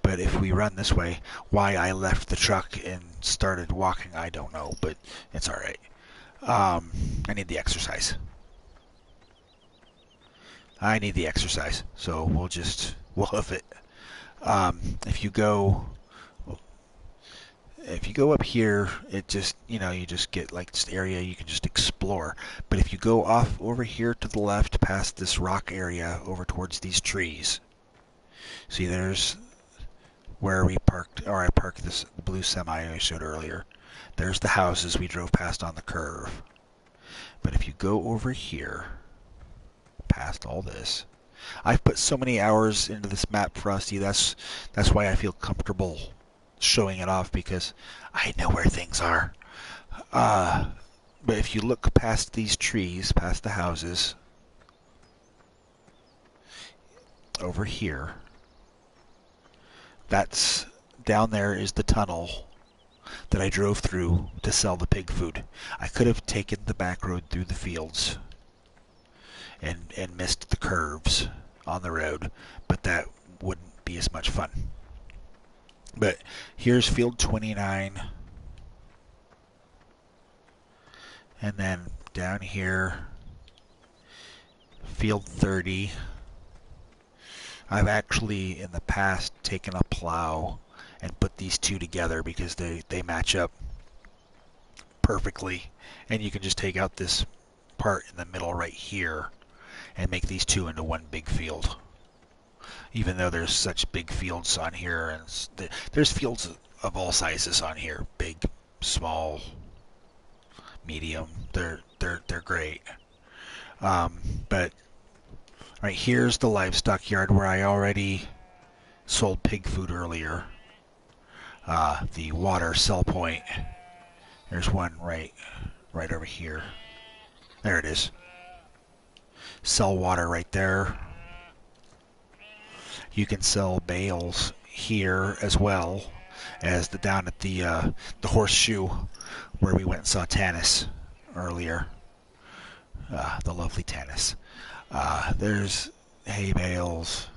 But if we run this way, why I left the truck and started walking, I don't know, but it's all right. I need the exercise. So we'll hoof it. If you go up here, it just, you just get like this area you can just explore. But if you go off over here to the left past this rock area over towards these trees, see, there's where we parked, or I parked this blue semi I showed earlier. There's the houses we drove past on the curve. But if you go over here, past all this, I've put so many hours into this map, Frosty. That's why I feel comfortable showing it off, because I know where things are. But if you look past these trees, past the houses, over here, that's down there is the tunnel that I drove through to sell the pig food. I could have taken the back road through the fields and missed the curves on the road, but that wouldn't be as much fun. But here's field 29, and then down here, field 30. I've actually in the past taken a plow and put these two together because they match up perfectly, and you can just take out this part in the middle right here and make these two into one big field. Even though there's such big fields on here, and there's fields of all sizes on here, big, small, medium. They're great. But right here's the livestock yard where I already sold pig food earlier. The water sell point. There's one right over here. There it is. Sell water right there. You can sell bales here as well as down at the horseshoe where we went and saw Tanis earlier. The lovely Tanis. There's hay bales,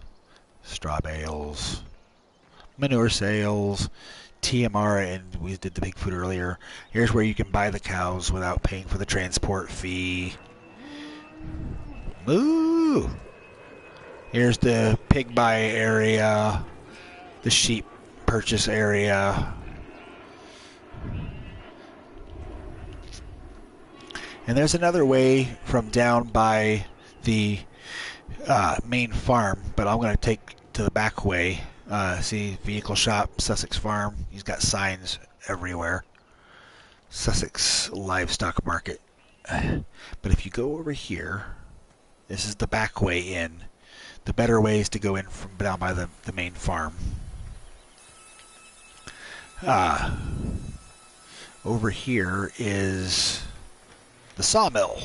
straw bales, manure sales, TMR, and we did the big food earlier. Here's where you can buy the cows without paying for the transport fee. Moo! Here's the pig buy area, the sheep purchase area. And there's another way from down by the main farm, but I'm going to take to the back way. See, vehicle shop, Sussex Farm. He's got signs everywhere. Sussex Livestock Market. But if you go over here, this is the back way in. The better way is to go in from down by the main farm. Over here is the sawmill,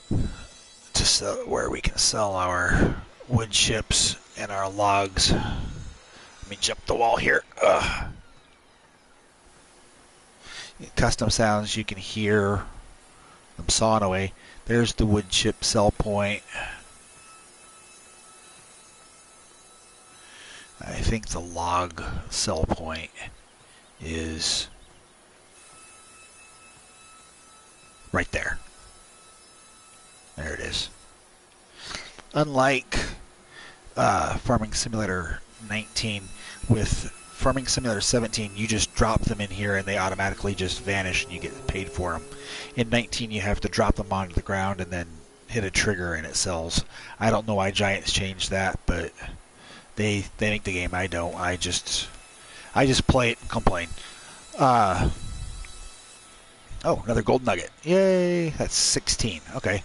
to sell, where we can sell our wood chips and our logs. Let me jump the wall here. Custom sounds, you can hear them sawing away. There's the wood chip sell point. I think the log sell point is right there. There it is. Unlike Farming Simulator 19, with Farming Simulator 17, you just drop them in here and they automatically just vanish and you get paid for them. In 19, you have to drop them onto the ground and then hit a trigger and it sells. I don't know why Giants changed that, but they make the game. I don't. I just play it and complain. Oh, another gold nugget. Yay! That's 16. Okay.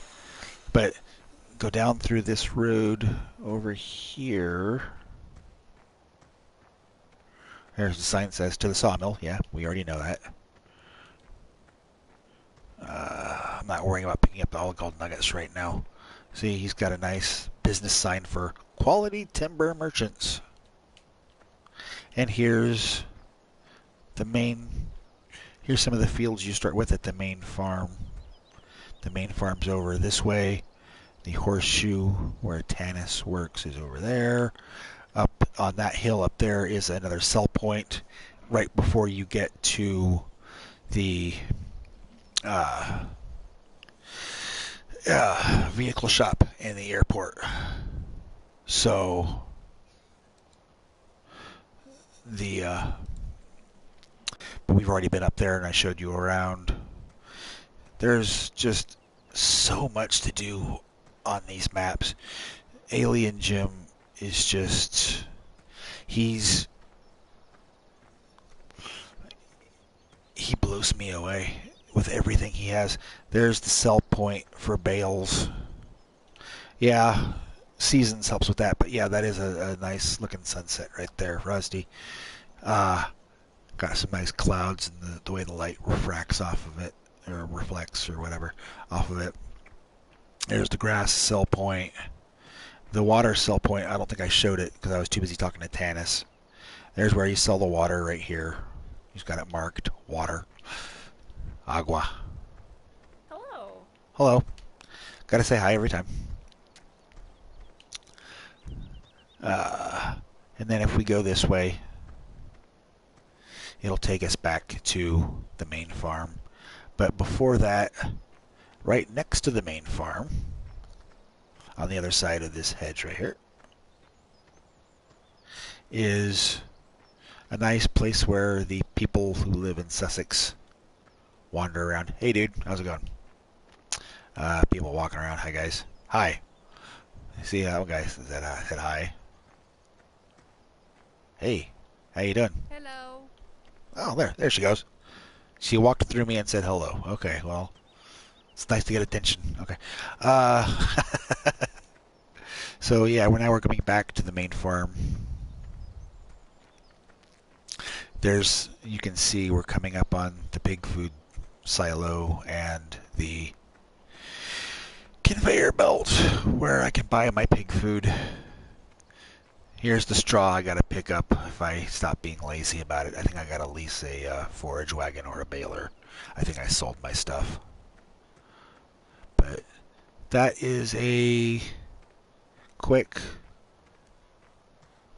But go down through this road over here. There's the sign that says to the sawmill. Yeah, we already know that. I'm not worrying about picking up all the gold nuggets right now. See, he's got a nice business sign for Quality Timber Merchants. And here's the main... Here's some of the fields you start with at the main farm. The main farm's over this way. The horseshoe where Tanis works is over there. Up on that hill up there is another sell point right before you get to the vehicle shop and the airport. So but we've already been up there and I showed you around. There's just so much to do on these maps. Alien Jim is just, he blows me away with everything he has. There's the sell point for bales. Yeah, seasons helps with that, but yeah, that is a nice looking sunset right there, Rusty. Got some nice clouds and the way the light refracts off of it, or reflects or whatever off of it. There's the grass sell point. The water sell point, I don't think I showed it because I was too busy talking to Tanis. There's where you sell the water right here. He's got it marked, water. Agua. Hello. Hello. Gotta say hi every time. And then if we go this way, it'll take us back to the main farm. But before that, right next to the main farm, on the other side of this hedge right here, is a nice place where the people who live in Sussex wander around. Hey dude, how's it going? People walking around. Hi guys. Hi. See how guys said hi. Hey, how you doing? Hello. Oh, there she goes. She walked through me and said hello. Okay, well, it's nice to get attention. Okay. So yeah, we're coming back to the main farm. You can see we're coming up on the pig food silo and the conveyor belt where I can buy my pig food. Here's the straw I gotta pick up if I stop being lazy about it. I think I gotta lease a forage wagon or a baler. I think I sold my stuff. But that is a quick,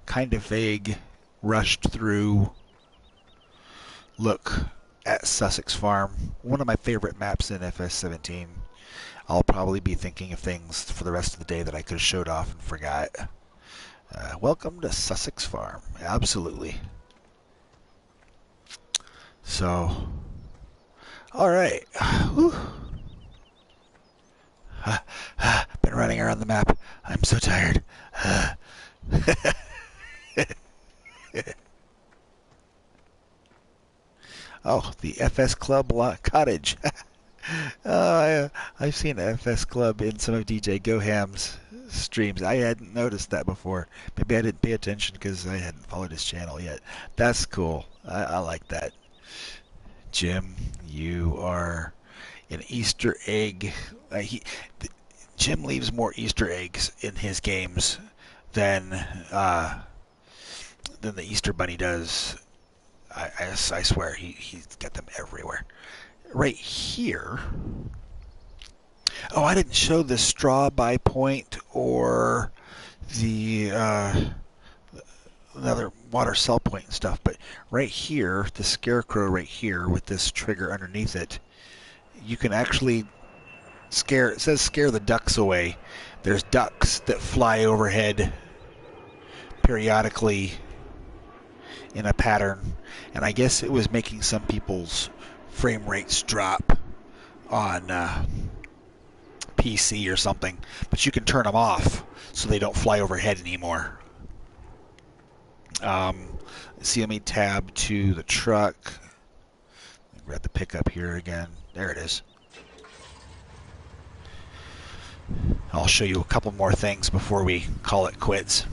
kind of vague, rushed through look at Sussex Farm. One of my favorite maps in FS17. I'll probably be thinking of things for the rest of the day that I could have showed off and forgot. Welcome to Sussex Farm. Absolutely. So, alright. Been running around the map. I'm so tired. Oh, the FS Club Cottage. I've seen FS Club in some of DJ Goham's streams. I hadn't noticed that before. Maybe I didn't pay attention because I hadn't followed his channel yet. That's cool. I like that. Jim, you are an Easter egg. Jim leaves more Easter eggs in his games than the Easter Bunny does. I swear, he's got them everywhere. Right here. Oh, I didn't show the straw buy point or the another water sell point and stuff, but right here, the scarecrow right here with this trigger underneath it, you can actually it says scare the ducks away. There's ducks that fly overhead periodically in a pattern, and I guess it was making some people's frame rates drop on PC or something, but you can turn them off so they don't fly overhead anymore. See, let me tab to the truck. Grab the pickup here again. There it is. I'll show you a couple more things before we call it quits.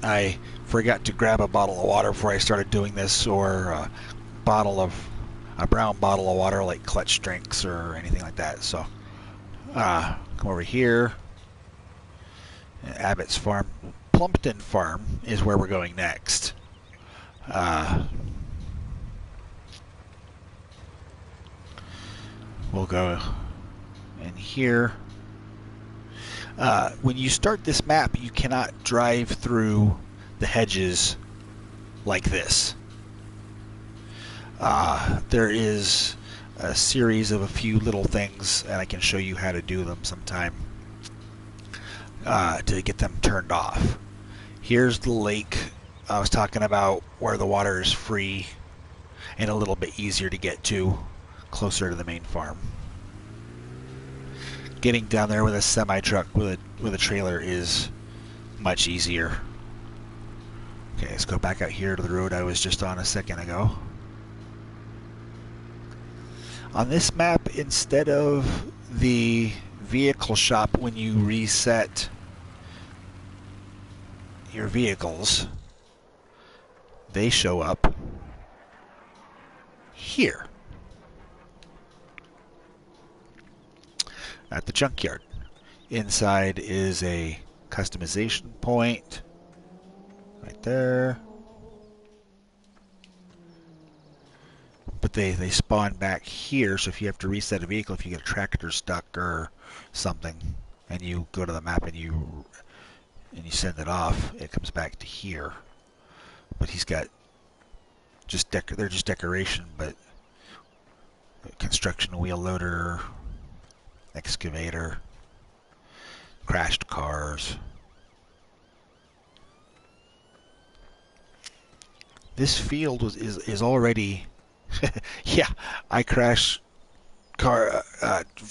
I forgot to grab a bottle of water before I started doing this, or a brown bottle of water like Clutch Drinks or anything like that. So come over here. Abbott's Farm. Plumpton Farm is where we're going next. We'll go And here, when you start this map, you cannot drive through the hedges like this. There is a series of a few little things, and I can show you how to do them sometime to get them turned off. Here's the lake I was talking about, where the water is free and a little bit easier to get to, closer to the main farm. Getting down there with a semi-truck with a trailer is much easier. Okay, let's go back out here to the road I was just on a second ago. On this map, instead of the vehicle shop, when you reset your vehicles, they show up here at the junkyard. Inside is a customization point right there. But they spawn back here, so if you have to reset a vehicle, if you get a tractor stuck or something, and you go to the map and you send it off, it comes back to here. But he's got they're just decoration, but construction wheel loader, excavator, crashed cars. This field is already yeah, I crash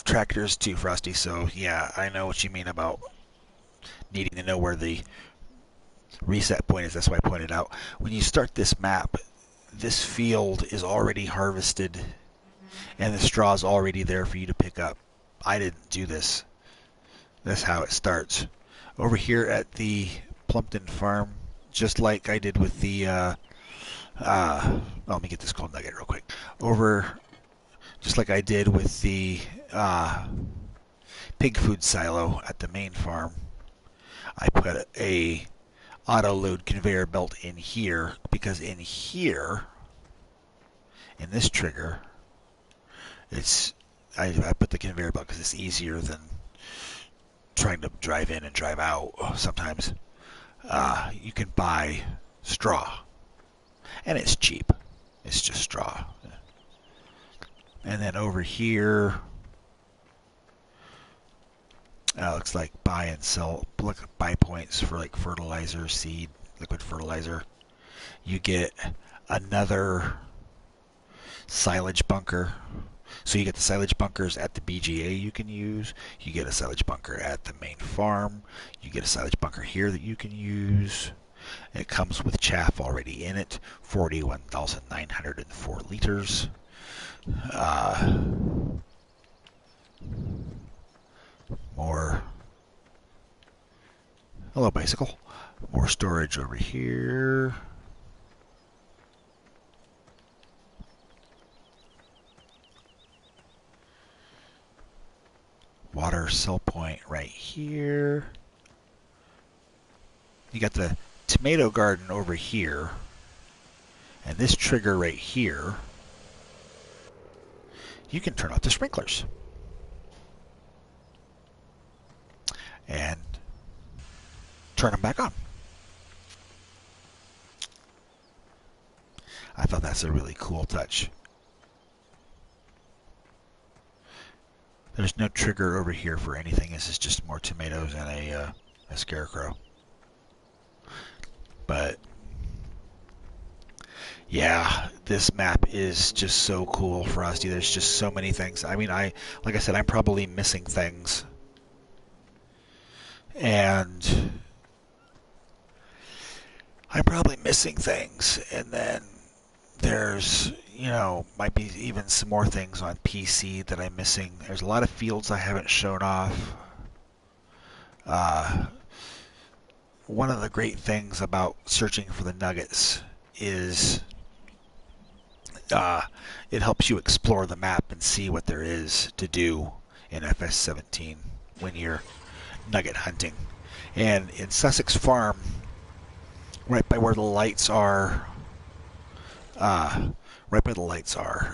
tractors too, Frosty, so yeah, I know what you mean about needing to know where the reset point is. That's why I pointed out. When you start this map, this field is already harvested and the straw is already there for you to pick up. I didn't do this. That's how it starts. Over here at the Plumpton farm, just like I did with the let me get this cold nugget real quick. Just like I did with the pig food silo at the main farm, I put a auto load conveyor belt in here, because in here, in this trigger, I put the conveyor belt because it's easier than trying to drive in and drive out. Sometimes you can buy straw, and it's cheap. It's just straw. And then over here, looks like buy and sell. Look, buy points for like fertilizer, seed, liquid fertilizer. You get another silage bunker. So you get the silage bunkers at the BGA you can use. You get a silage bunker at the main farm. You get a silage bunker here that you can use. It comes with chaff already in it, 41,904 liters. More. Hello, bicycle. More storage over here. Water sell point right here. You got the tomato garden over here, and this trigger right here, you can turn off the sprinklers and turn them back on. I thought that's a really cool touch. There's no trigger over here for anything. This is just more tomatoes and a scarecrow. But yeah, this map is just so cool, Frosty. There's just so many things. I mean, like I said, I'm probably missing things. And then there's, might be even some more things on PC that I'm missing. There's a lot of fields I haven't shown off. One of the great things about searching for the nuggets is it helps you explore the map and see what there is to do in FS17 when you're nugget hunting. And in Sussex Farm, right by where the lights are,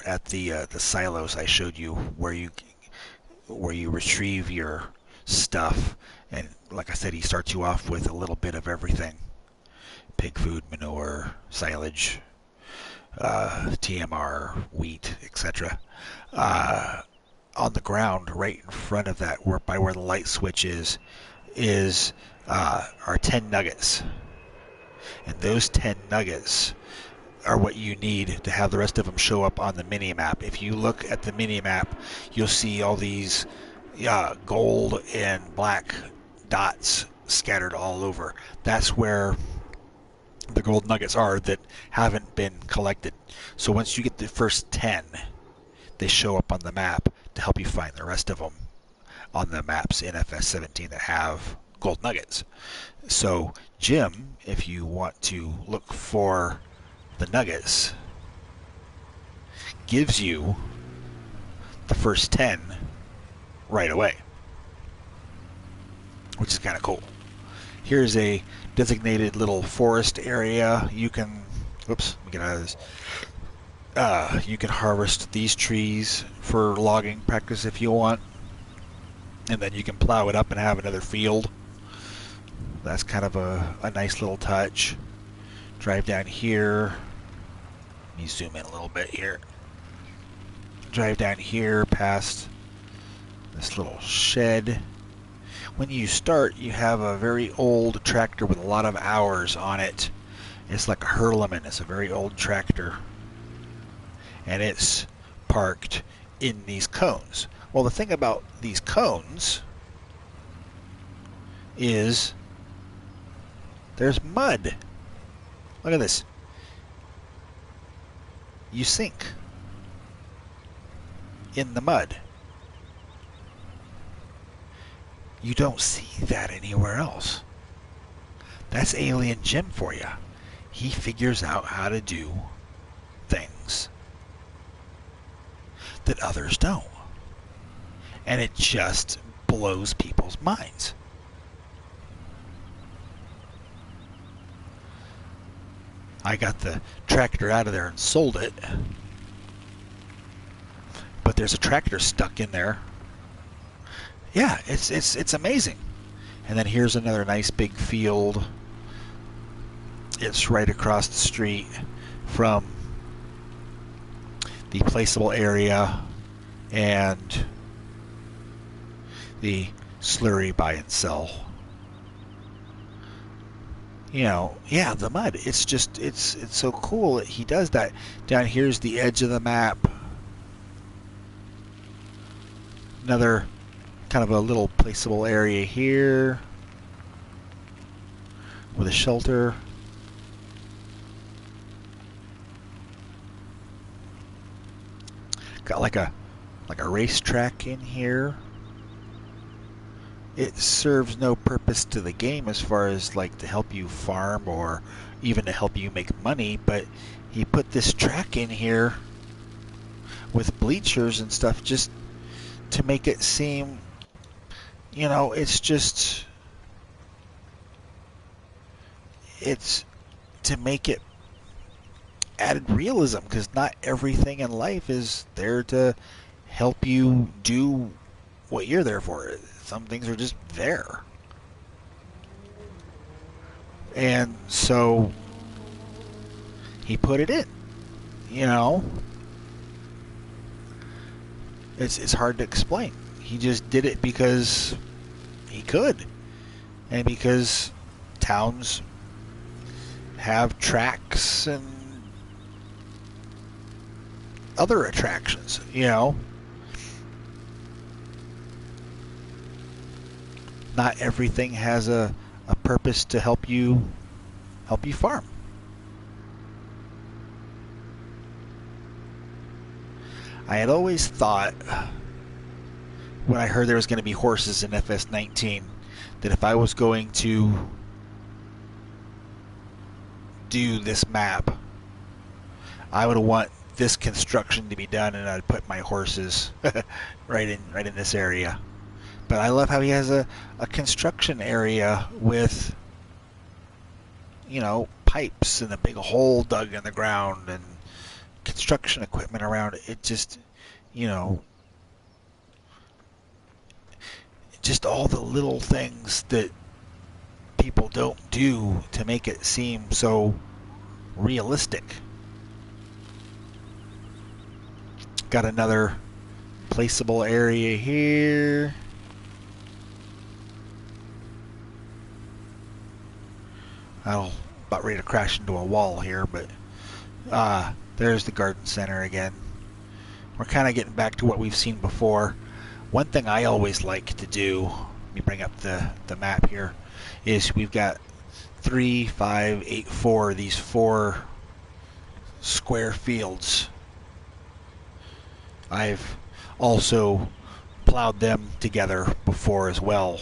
at the silos I showed you, where you where you retrieve your stuff. And like I said, he starts you off with a little bit of everything: pig food, manure, silage, TMR, wheat, etc. On the ground, right in front of that, by where the light switch is are 10 nuggets. And those 10 nuggets are what you need to have the rest of them show up on the mini map. If you look at the mini map, you'll see all these gold and black dots scattered all over. That's where the gold nuggets are that haven't been collected. So once you get the first 10, they show up on the map to help you find the rest of them on the maps in FS17 that have gold nuggets. So Jim, if you want to look for the nuggets, gives you the first 10 right away, which is kind of cool. Here's a designated little forest area. You can, oops, let me get out of this. You can harvest these trees for logging practice if you want, and then you can plow it up and have another field. That's kind of a nice little touch. Drive down here. Let me zoom in a little bit here. Drive down here past this little shed. When you start, you have a very old tractor with a lot of hours on it. It's like a Hurleman. It's a very old tractor. And it's parked in these cones. Well, the thing about these cones is there's mud. Look at this. You sink in the mud. You don't see that anywhere else. That's Alien Jim for you. He figures out how to do things that others don't. And it just blows people's minds. I got the tractor out of there and sold it. But there's a tractor stuck in there. Yeah, it's amazing. And then here's another nice big field. It's right across the street from the placeable area and the slurry buy and sell. You know, yeah, the mud. It's just, it's so cool that he does that. Down here's the edge of the map. Another kind of a little placeable area here with a shelter. Got like a racetrack in here. It serves no purpose to the game as far as like to help you farm or even to help you make money, but he put this track in here with bleachers and stuff just to make it seem, you know, it's to make it added realism, because not everything in life is there to help you do what you're there for. Some things are just there. And so he put it in, you know. It's hard to explain. He just did it because he could. And because towns have tracks and other attractions, you know. Not everything has a purpose to help you farm. I had always thought, when I heard there was going to be horses in FS19, that if I was going to do this map, I would want this construction to be done, and I'd put my horses right in this area. But I love how he has a construction area with, you know, pipes and a big hole dug in the ground and construction equipment around it. It just, you know, just all the little things that people don't do to make it seem so realistic. Got another placeable area here. I'm about ready to crash into a wall here, but there's the garden center again. We're kind of getting back to what we've seen before. One thing I always like to do, let me bring up the map here, is we've got 3, 5, 8, 4, these 4 square fields. I've also plowed them together before as well.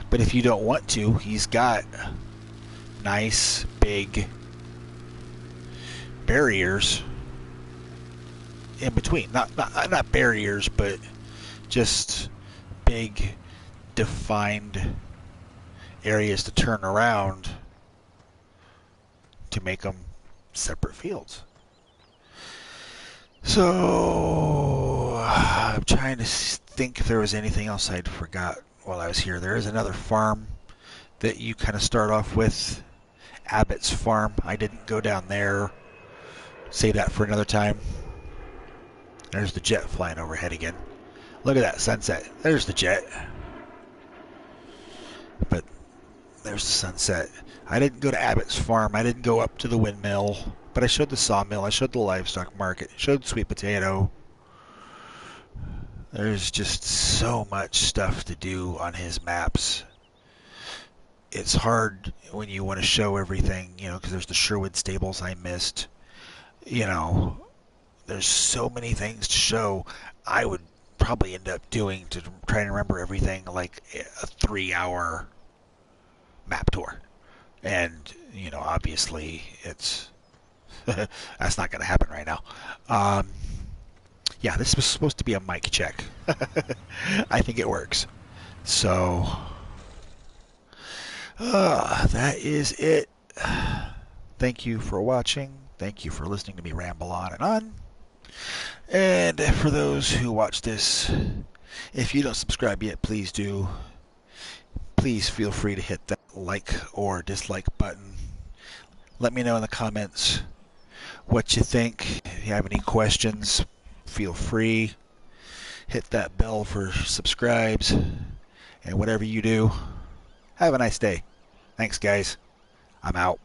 But if you don't want to, he's got nice big barriers in between. Not barriers, but just big defined areas to turn around to make them separate fields. So I'm trying to think if there was anything else I'd forgot while I was here. There is another farm that you kind of start off with, Abbott's farm. I didn't go down there. Save that for another time. There's the jet flying overhead again. Look at that sunset. There's the jet. But there's the sunset. I didn't go to Abbott's farm. I didn't go up to the windmill. But I showed the sawmill. I showed the livestock market. I showed sweet potato. There's just so much stuff to do on his maps. It's hard when you want to show everything, because there's the Sherwood stables I missed. There's so many things to show. I would probably end up doing, to try and remember everything, like a 3-hour map tour. And, obviously it's that's not going to happen right now. Yeah, this was supposed to be a mic check. I think it works. So, that is it. Thank you for watching. Thank you for listening to me ramble on and on. And for those who watch this, if you don't subscribe yet, please do. Please feel free to hit that like or dislike button. Let me know in the comments what you think. If you have any questions, feel free. Hit that bell for subscribes. And whatever you do, have a nice day. Thanks, guys. I'm out.